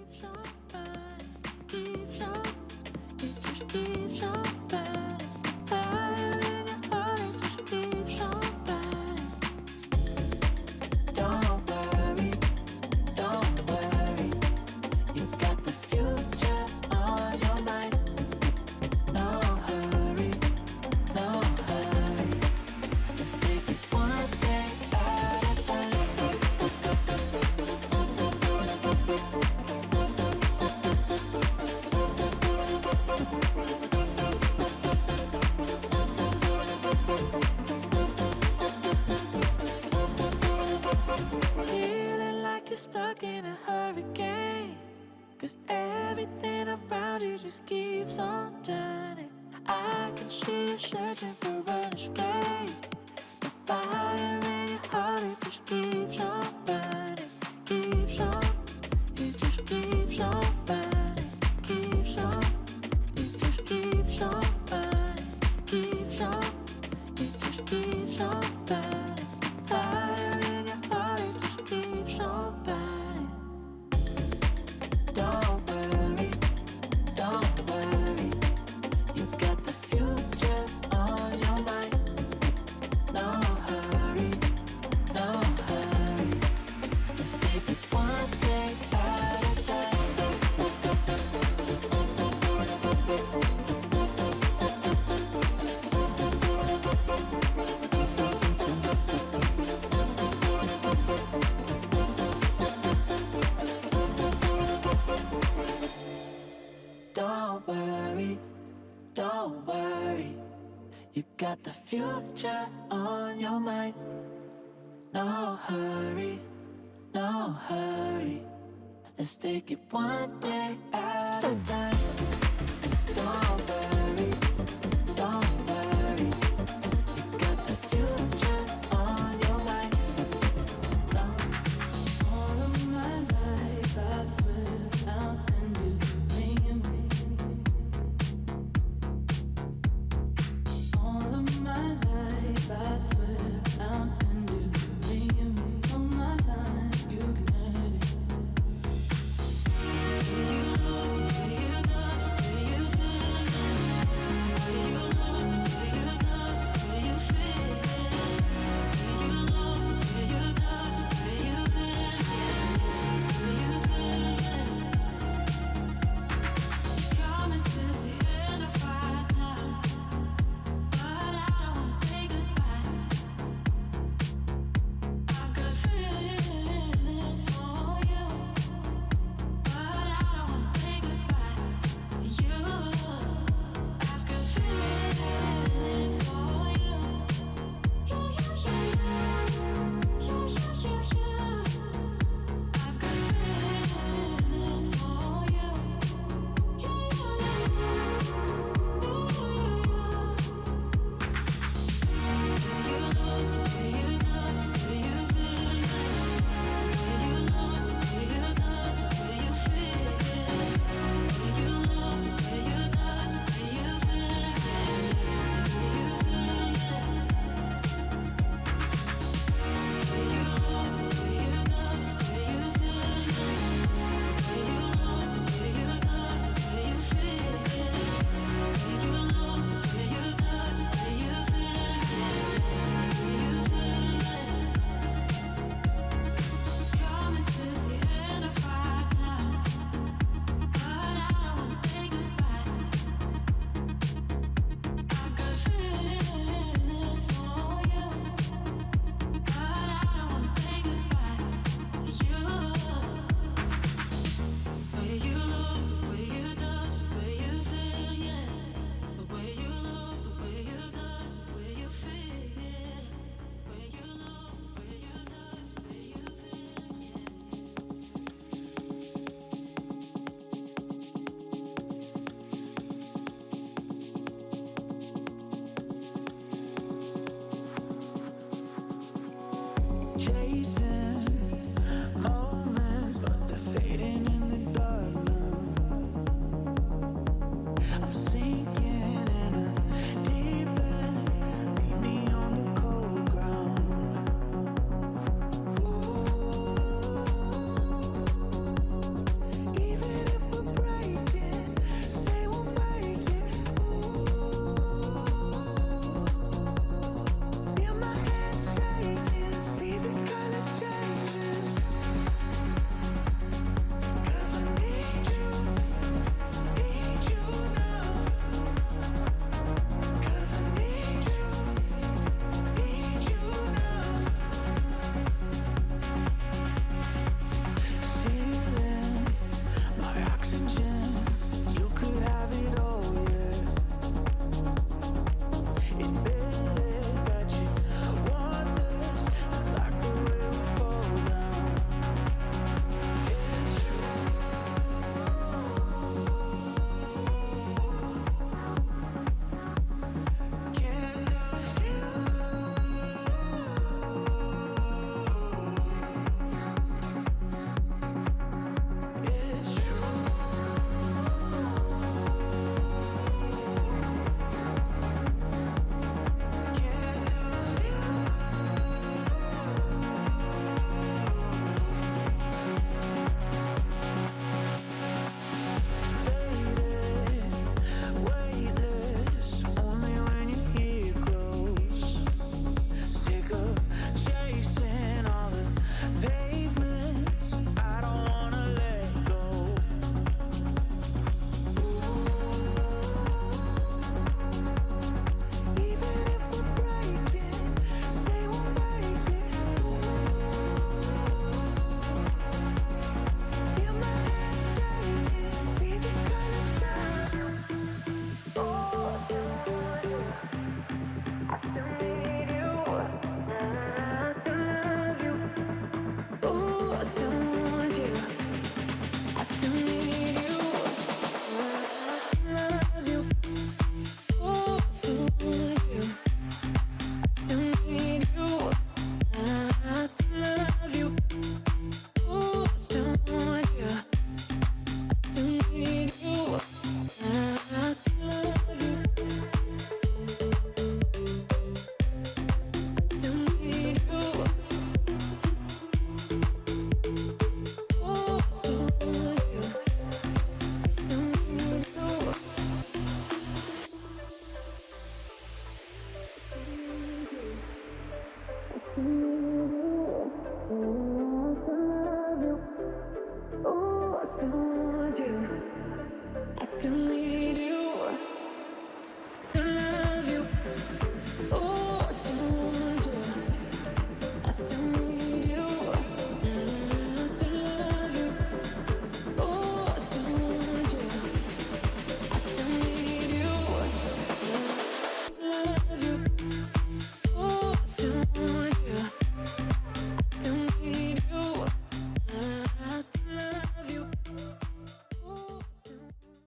keeps on burning, keeps on, it just keeps on burning. Fire in your heart, it just keeps on burning. Don't worry, don't worry, you got the future on your mind. No hurry, no hurry, just take it one day at a time. Feeling like you're stuck in a hurricane, 'cause everything around you just keeps on turning. I can see you searching for an escape. The fire in your heart, it just keeps on burning, keeps on, it just keeps on burning, keeps on, it just keeps on burning, keeps on, it just keeps on burning. Fire in your heart, it just keeps on burning. Don't worry, don't worry, you got the future on your mind. No hurry, no hurry, just take it one day at a time. Don't worry, don't worry, you got the future on your mind. No hurry, no hurry, let's take it one day at a time. Don't worry, don't worry, you got the future on your mind. All of my life, I swear, I'll spend believing in me. All of my life, I swear, I'll spend believing in me. All my time, you can have it. Way you look, way you touch, way you feel. still want you. I still need